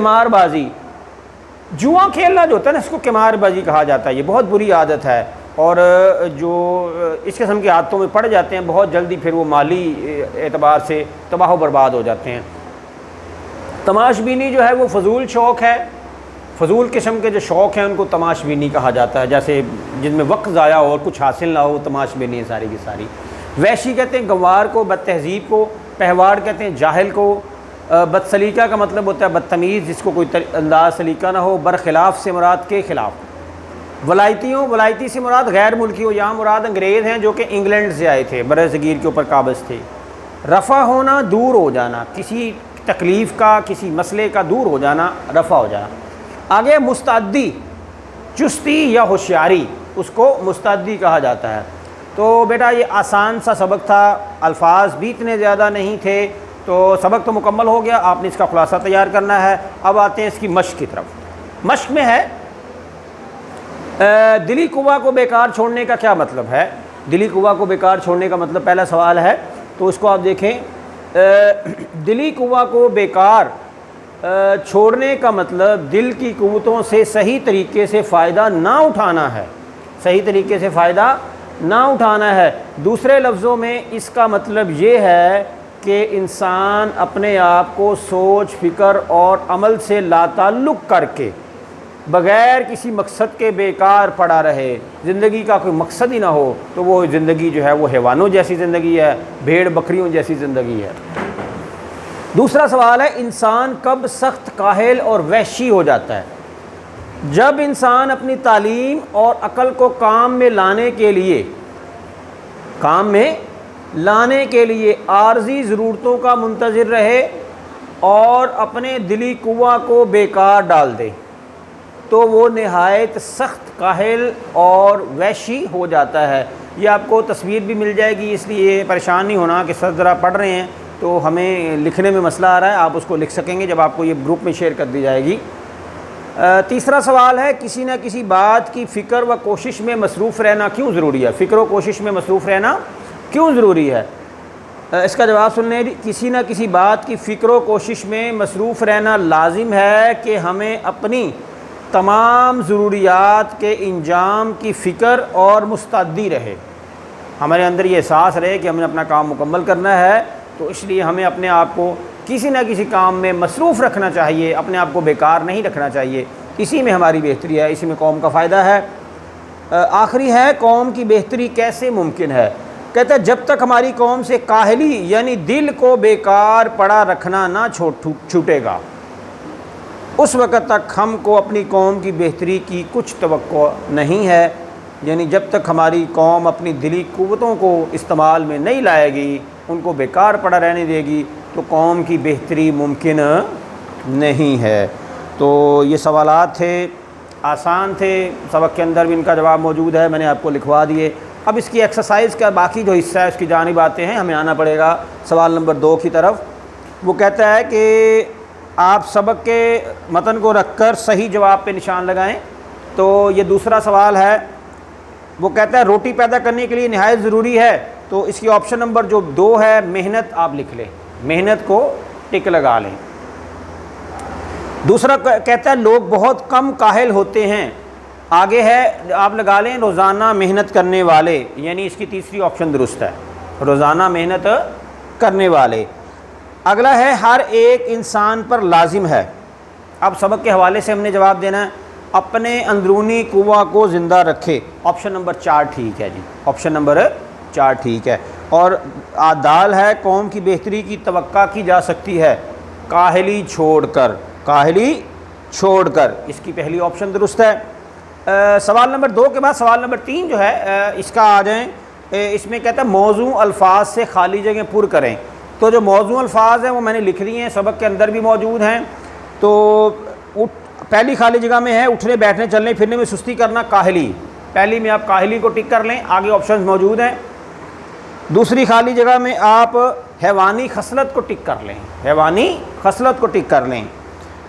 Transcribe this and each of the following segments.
قمار بازی، جوا کھیلنا جو ہوتا ہے نا، اس کو قمار بازی کہا جاتا ہے. یہ بہت بری عادت ہے، اور جو اس قسم کی عادتوں میں پڑ جاتے ہیں بہت جلدی پھر وہ مالی اعتبار سے تباہ و برباد ہو جاتے ہیں. تماش بینی جو ہے وہ فضول شوق ہے، فضول قسم کے جو شوق ہیں ان کو تماش بینی کہا جاتا ہے، جیسے جن میں وقت ضائع ہو اور کچھ حاصل نہ ہو، تماش بینی ہے ساری کی ساری. وحشی کہتے ہیں گنوار کو، بد تہذیب کو. پہوار کہتے ہیں جاہل کو. بد سلیقہ کا مطلب ہوتا ہے بدتمیز، جس کو کوئی انداز سلیقہ نہ ہو. برخلاف سے مراد کے خلاف. ولایتی سے مراد غیر ملکی ہو، یہاں مراد انگریز ہیں جو کہ انگلینڈ سے آئے تھے، بر صغیر کے اوپر قابض تھے. رفع ہونا، دور ہو جانا، کسی تکلیف کا، کسی مسئلے کا دور ہو جانا، رفع ہو جانا. آگے مستعدی، چستی یا ہوشیاری، اس کو مستعدی کہا جاتا ہے. تو بیٹا یہ آسان سا سبق تھا، الفاظ بھی اتنے زیادہ نہیں تھے، تو سبق تو مکمل ہو گیا. آپ نے اس کا خلاصہ تیار کرنا ہے. اب آتے ہیں اس کی مشق کی طرف. مشق میں ہے دلی قوا کو بیکار چھوڑنے کا کیا مطلب ہے. دلی قوا کو بیکار چھوڑنے کا مطلب پہلا سوال ہے، تو اس کو آپ دیکھیں. دلی قوا کو بیکار چھوڑنے کا مطلب دل کی قوتوں سے صحیح طریقے سے فائدہ نہ اٹھانا ہے، صحیح طریقے سے فائدہ نہ اٹھانا ہے. دوسرے لفظوں میں اس کا مطلب یہ ہے کہ انسان اپنے آپ کو سوچ، فکر اور عمل سے لا تعلق کر کے بغیر کسی مقصد کے بیکار پڑا رہے، زندگی کا کوئی مقصد ہی نہ ہو، تو وہ زندگی جو ہے وہ حیوانوں جیسی زندگی ہے، بھیڑ بکریوں جیسی زندگی ہے. دوسرا سوال ہے انسان کب سخت کاہل اور وحشی ہو جاتا ہے. جب انسان اپنی تعلیم اور عقل کو کام میں لانے کے لیے عارضی ضرورتوں کا منتظر رہے اور اپنے دلی قوا کو بیکار ڈال دے، تو وہ نہایت سخت کاہل اور وحشی ہو جاتا ہے. یہ آپ کو تصویر بھی مل جائے گی، اس لیے پریشان نہیں ہونا کہ سر ذرا پڑھ رہے ہیں تو ہمیں لکھنے میں مسئلہ آ رہا ہے. آپ اس کو لکھ سکیں گے جب آپ کو یہ گروپ میں شیئر کر دی جائے گی. تیسرا سوال ہے کسی نہ کسی بات کی فکر و کوشش میں مصروف رہنا کیوں ضروری ہے. فکر و کوشش میں مصروف رہنا کیوں ضروری ہے؟ اس کا جواب سن لیں. کسی نہ کسی بات کی فکر و کوشش میں مصروف رہنا لازم ہے کہ ہمیں اپنی تمام ضروریات کے انجام کی فکر اور مستعدی رہے. ہمارے اندر یہ احساس رہے کہ ہم نے اپنا کام مکمل کرنا ہے، تو اس لیے ہمیں اپنے آپ کو کسی نہ کسی کام میں مصروف رکھنا چاہیے، اپنے آپ کو بیکار نہیں رکھنا چاہیے. اسی میں ہماری بہتری ہے، اسی میں قوم کا فائدہ ہے. آخری ہے قوم کی بہتری کیسے ممکن ہے. کہتا ہے جب تک ہماری قوم سے کاہلی یعنی دل کو بیکار پڑا رکھنا نہ چھوٹے گا، اس وقت تک ہم کو اپنی قوم کی بہتری کی کچھ توقع نہیں ہے. یعنی جب تک ہماری قوم اپنی دلی قوتوں کو استعمال میں نہیں لائے گی، ان کو بیکار پڑا رہنے دے گی، تو قوم کی بہتری ممکن نہیں ہے. تو یہ سوالات تھے، آسان تھے، سبق کے اندر بھی ان کا جواب موجود ہے، میں نے آپ کو لکھوا دیے. اب اس کی ایکسرسائز کا باقی جو حصہ ہے اس کی جانب آتے ہیں. ہمیں آنا پڑے گا سوال نمبر 2 کی طرف. وہ کہتا ہے کہ آپ سبق کے متن کو رکھ کر صحیح جواب پہ نشان لگائیں. تو یہ دوسرا سوال ہے. وہ کہتا ہے روٹی پیدا کرنے کے لیے نہایت ضروری ہے، تو اس کی آپشن نمبر جو 2 ہے محنت، آپ لکھ لیں، محنت کو ٹک لگا لیں. دوسرا کہتا ہے لوگ بہت کم کاہل ہوتے ہیں، آگے ہے آپ لگا لیں روزانہ محنت کرنے والے، یعنی اس کی تیسری آپشن درست ہے، روزانہ محنت کرنے والے. اگلا ہے ہر ایک انسان پر لازم ہے. اب سبق کے حوالے سے ہم نے جواب دینا ہے اپنے اندرونی قوا کو زندہ رکھے. آپشن نمبر 4 ٹھیک ہے جی، آپشن نمبر 4 ٹھیک ہے. اور دال ہے قوم کی بہتری کی توقع کی جا سکتی ہے کاہلی چھوڑ کر، کاہلی چھوڑ کر، اس کی پہلی آپشن درست ہے. سوال نمبر 2 کے بعد سوال نمبر 3 جو ہے اس کا آ جائیں. اس میں کہتا ہے موضوع الفاظ سے خالی جگہ پر کریں. تو جو موضوع الفاظ ہیں وہ میں نے لکھ لیے ہیں، سبق کے اندر بھی موجود ہیں. تو پہلی خالی جگہ میں ہے اٹھنے بیٹھنے چلنے پھرنے میں سستی کرنا، کاہلی. پہلی میں آپ کاہلی کو ٹک کر لیں، آگے آپشنز موجود ہیں. دوسری خالی جگہ میں آپ حیوانی خصلت کو ٹک کر لیں، حیوانی خصلت کو ٹک کر لیں.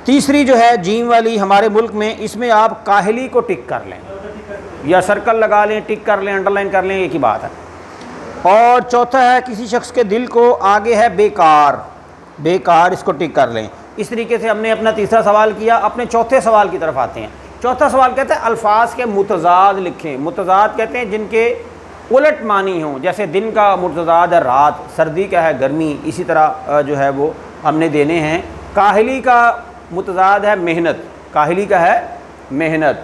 تیسری جو ہے جیم والی ہمارے ملک میں، اس میں آپ کاہلی کو ٹک کر لیں، یا سرکل لگا لیں، ٹک کر لیں، انڈر لائن کر لیں، ایک ہی بات ہے. اور چوتھا ہے کسی شخص کے دل کو، آگے ہے بیکار، بیکار اس کو ٹک کر لیں. اس طریقے سے ہم نے اپنا تیسرا سوال کیا. اپنے چوتھے سوال کی طرف آتے ہیں. چوتھا سوال کہتے ہیں الفاظ کے متضاد لکھیں. متضاد کہتے ہیں جن کے الٹ معنی ہوں, جیسے دن کا متضاد ہے رات, سردی کا ہے گرمی, اسی طرح جو ہے وہ ہم نے دینے ہیں. کاہلی کا متضاد ہے محنت, کاہلی کا ہے محنت.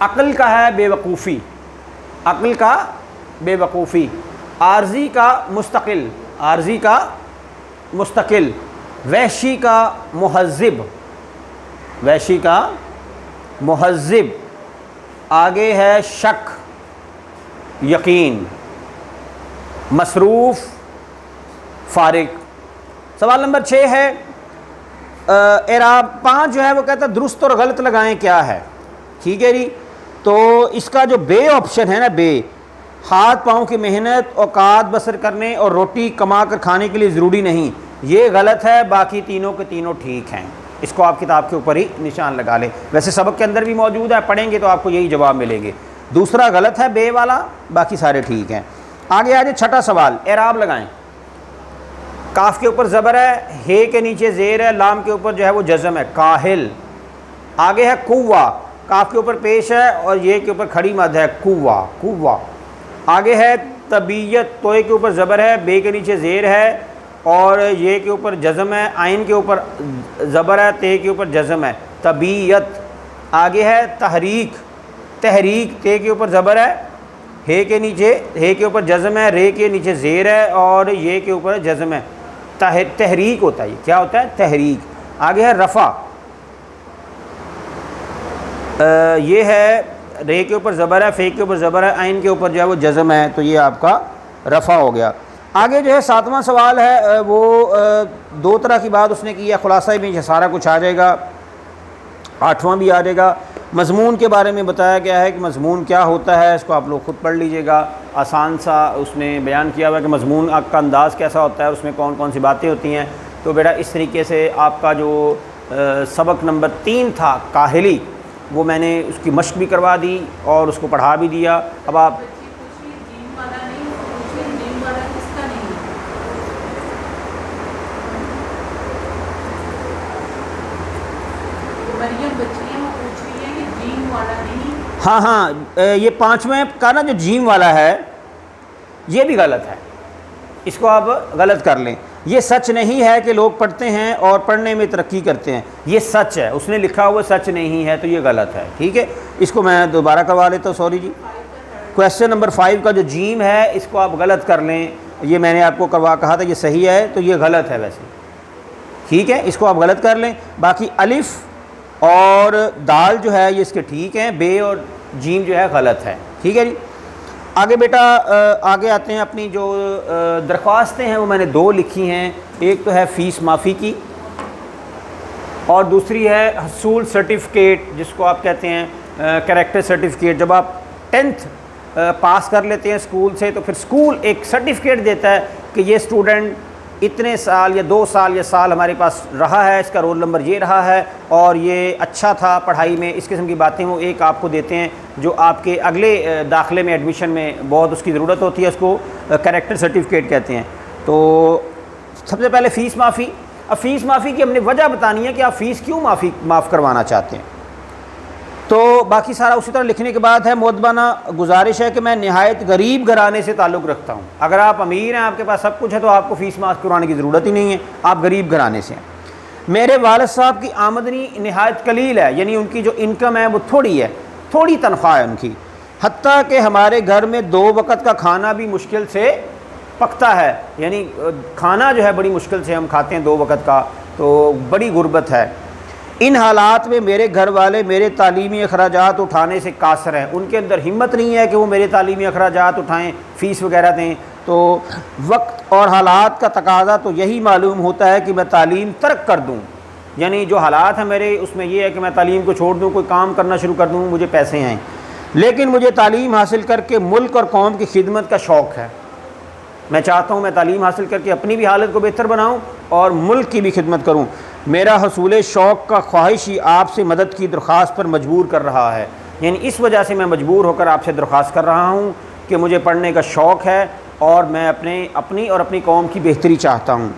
عقل کا ہے بے وقوفی, عقل کا بے وقوفی. عارضی کا مستقل, عارضی کا مستقل. وحشی کا مہذب, وحشی کا مہذب. آگے ہے شک, یقین. مصروف, فارغ. سوال نمبر 6 ہے اعراب. 5 جو ہے وہ کہتا ہے درست اور غلط لگائیں کیا ہے. ٹھیک ہے جی. تو اس کا جو بے آپشن ہے نا, بے, ہاتھ پاؤں کی محنت, اوقات بسر کرنے اور روٹی کما کر کھانے کے لیے ضروری نہیں, یہ غلط ہے. باقی تینوں کے تینوں ٹھیک ہیں. اس کو آپ کتاب کے اوپر ہی نشان لگا لیں. ویسے سبق کے اندر بھی موجود ہے, پڑھیں گے تو آپ کو یہی جواب ملیں گے. دوسرا غلط ہے بے والا, باقی سارے ٹھیک ہیں. آگے آجے چھٹا سوال. اعراب لگائیں. کاف کے اوپر زبر ہے, ہے کے نیچے زیر ہے, لام کے اوپر جو ہے وہ جزم ہے, کاہل. آگے ہے قوہ, کاف کے اوپر پیش ہے اور یہ کے اوپر کھڑی مد ہے, قوہ, قوہ. آگے ہے طبیعت, توئے کے اوپر زبر ہے, بے کے نیچے زیر ہے اور یہ کے اوپر جزم ہے, عین کے اوپر زبر ہے, تے کے اوپر جزم ہے, طبیعت. آگے ہے تحریک, تحریک, تے کے اوپر زبر ہے, ہے کے نیچے, ہے کے اوپر جزم ہے, رے کے نیچے زیر ہے اور یہ کے اوپر جزم ہے. تحریک ہوتا ہے, یہ کیا ہوتا ہے, تحریک. آگے ہے رفع, یہ ہے رے کے اوپر زبر ہے, فے کے اوپر زبر ہے, عین کے اوپر جو ہے وہ جزم ہے, تو یہ آپ کا رفع ہو گیا. آگے جو ہے 7واں سوال ہے وہ 2 طرح کی بات اس نے کی ہے. خلاصہ میں سارا کچھ آ جائے گا, 8واں بھی آ جائے گا. مضمون کے بارے میں بتایا گیا ہے کہ مضمون کیا ہوتا ہے, اس کو آپ لوگ خود پڑھ لیجئے گا. آسان سا اس نے بیان کیا ہوا ہے کہ مضمون آپ کا انداز کیسا ہوتا ہے, اس میں کون کون سی باتیں ہوتی ہیں. تو بیٹا اس طریقے سے آپ کا جو سبق نمبر 3 تھا کاہلی, وہ میں نے اس کی مشق بھی کروا دی اور اس کو پڑھا بھی دیا. اب آپ ہاں یہ 5ویں کا نا جو جیم والا ہے یہ بھی غلط ہے, اس کو آپ غلط کر لیں. یہ سچ نہیں ہے کہ لوگ پڑھتے ہیں اور پڑھنے میں ترقی کرتے ہیں, یہ سچ ہے. اس نے لکھا ہوا سچ نہیں ہے تو یہ غلط ہے. ٹھیک ہے, اس کو میں دوبارہ کروا لیتا ہوں. سوری جی, کویسچن نمبر 5 کا جو جیم ہے اس کو آپ غلط کر لیں. یہ میں نے آپ کو کہا تھا یہ صحیح ہے, تو یہ غلط ہے ویسے. ٹھیک ہے, اس کو آپ غلط کر لیں. باقی الف اور دال جو ہے یہ اس کے ٹھیک ہیں, بے اور جیم جو ہے غلط ہے. ٹھیک ہے جی. آگے بیٹا آگے آتے ہیں. اپنی جو درخواستیں ہیں وہ میں نے 2 لکھی ہیں. ایک تو ہے فیس معافی کی اور دوسری ہے حصول سرٹیفکیٹ, جس کو آپ کہتے ہیں کریکٹر سرٹیفکیٹ. جب آپ 10th پاس کر لیتے ہیں اسکول سے تو پھر اسکول ایک سرٹیفکیٹ دیتا ہے کہ یہ اسٹوڈنٹ اتنے سال یا 2 سال یا سال ہمارے پاس رہا ہے, اس کا رول نمبر یہ رہا ہے اور یہ اچھا تھا پڑھائی میں. اس قسم کی باتیں وہ ایک آپ کو دیتے ہیں جو آپ کے اگلے داخلے میں ایڈمیشن میں بہت اس کی ضرورت ہوتی ہے. اس کو کریکٹر سرٹیفکیٹ کہتے ہیں. تو سب سے پہلے فیس معافی. اب فیس معافی کی ہم نے وجہ بتانی ہے کہ آپ فیس کیوں معاف کروانا چاہتے ہیں. تو باقی سارا اسی طرح لکھنے کے بعد ہے مؤدبانہ گزارش ہے کہ میں نہایت غریب گھرانے سے تعلق رکھتا ہوں. اگر آپ امیر ہیں, آپ کے پاس سب کچھ ہے, تو آپ کو فیس معاف کروانے کی ضرورت ہی نہیں ہے, آپ غریب گھرانے سے ہیں. میرے والد صاحب کی آمدنی نہایت قلیل ہے, یعنی ان کی جو انکم ہے وہ تھوڑی ہے, تھوڑی تنخواہ ہے ان کی. حتیٰ کہ ہمارے گھر میں 2 وقت کا کھانا بھی مشکل سے پکتا ہے, یعنی کھانا جو ہے بڑی مشکل سے ہم کھاتے ہیں 2 وقت کا, تو بڑی غربت ہے. ان حالات میں میرے گھر والے میرے تعلیمی اخراجات اٹھانے سے قاصر ہیں. ان کے اندر ہمت نہیں ہے کہ وہ میرے تعلیمی اخراجات اٹھائیں, فیس وغیرہ دیں. تو وقت اور حالات کا تقاضا تو یہی معلوم ہوتا ہے کہ میں تعلیم ترک کر دوں, یعنی جو حالات ہیں میرے اس میں یہ ہے کہ میں تعلیم کو چھوڑ دوں, کوئی کام کرنا شروع کر دوں, مجھے پیسے آئیں. لیکن مجھے تعلیم حاصل کر کے ملک اور قوم کی خدمت کا شوق ہے. میں چاہتا ہوں میں تعلیم حاصل کر کے اپنی بھی حالت کو بہتر بناؤں اور ملک کی بھی خدمت کروں. میرا حصول شوق کا خواہش ہی آپ سے مدد کی درخواست پر مجبور کر رہا ہے, یعنی اس وجہ سے میں مجبور ہو کر آپ سے درخواست کر رہا ہوں کہ مجھے پڑھنے کا شوق ہے اور میں اپنی اور اپنی قوم کی بہتری چاہتا ہوں.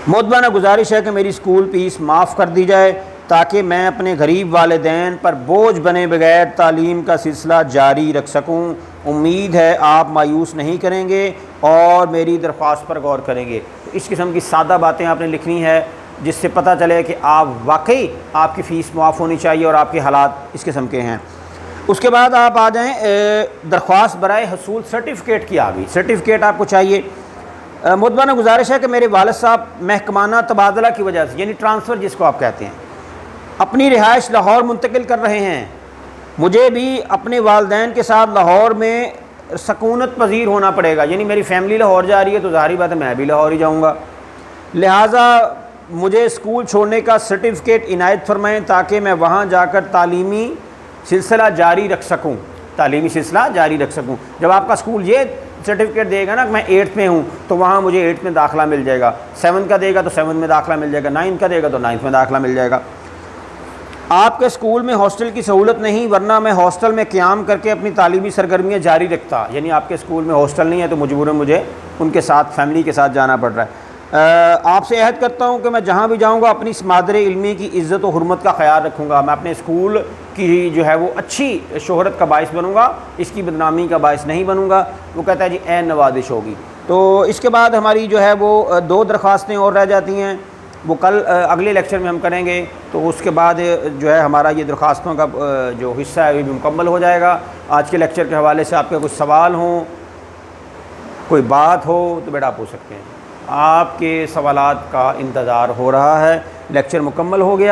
مودبانہ گزارش ہے کہ میری اسکول فیس معاف کر دی جائے تاکہ میں اپنے غریب والدین پر بوجھ بنے بغیر تعلیم کا سلسلہ جاری رکھ سکوں۔ امید ہے آپ مایوس نہیں کریں گے اور میری درخواست پر غور کریں گے۔ اس قسم کی سادہ باتیں آپ نے لکھنی ہے جس سے پتہ چلے کہ آپ واقعی آپ کی فیس معاف ہونی چاہیے اور آپ کے حالات اس قسم کے ہیں۔ اس کے بعد آپ آ جائیں درخواست برائے حصول سرٹیفکیٹ کی آ گئی۔ سرٹیفکیٹ آپ کو چاہیے۔ مودبانہ گزارش ہے کہ میرے والد صاحب محکمانہ تبادلہ کی وجہ سے، یعنی ٹرانسفر جس کو آپ کہتے ہیں، اپنی رہائش لاہور منتقل کر رہے ہیں۔ مجھے بھی اپنے والدین کے ساتھ لاہور میں سکونت پذیر ہونا پڑے گا، یعنی میری فیملی لاہور جا رہی ہے تو ظاہری بات ہے میں بھی لاہور ہی جاؤں گا، لہٰذا مجھے اسکول چھوڑنے کا سرٹیفکیٹ عنایت فرمائیں تاکہ میں وہاں جا کر تعلیمی سلسلہ جاری رکھ سکوں۔ تعلیمی سلسلہ جاری رکھ سکوں۔ جب آپ کا اسکول یہ سرٹیفکیٹ دے گا نا کہ میں 8th میں ہوں تو وہاں مجھے 8th میں داخلہ مل جائے گا، 7 کا دے گا تو 7 میں داخلہ مل جائے گا، 9 کا دے گا تو 9 میں داخلہ مل جائے گا۔ آپ کے اسکول میں ہاسٹل کی سہولت نہیں، ورنہ میں ہاسٹل میں قیام کر کے اپنی تعلیمی سرگرمیاں جاری رکھتا۔ یعنی آپ کے اسکول میں ہاسٹل نہیں ہے تو مجبوراً مجھے ان کے ساتھ فیملی کے ساتھ جانا پڑ رہا ہے۔ آپ سے عہد کرتا ہوں کہ میں جہاں بھی جاؤں گا اپنی اس مادر علمی کی عزت و حرمت کا خیال رکھوں گا۔ میں اپنے اسکول کی جو ہے وہ اچھی شہرت کا باعث بنوں گا، اس کی بدنامی کا باعث نہیں بنوں گا۔ وہ کہتا ہے جی عین نوازش ہوگی۔ تو اس کے بعد ہماری جو ہے وہ 2 درخواستیں اور رہ جاتی ہیں، وہ کل اگلے لیکچر میں ہم کریں گے۔ تو اس کے بعد جو ہے ہمارا یہ درخواستوں کا جو حصہ ہے وہ بھی مکمل ہو جائے گا۔ آج کے لیکچر کے حوالے سے آپ کے کچھ سوال ہوں، کوئی بات ہو تو بیٹا آپ پوچھ سکتے ہیں۔ آپ کے سوالات کا انتظار ہو رہا ہے۔ لیکچر مکمل ہو گیا۔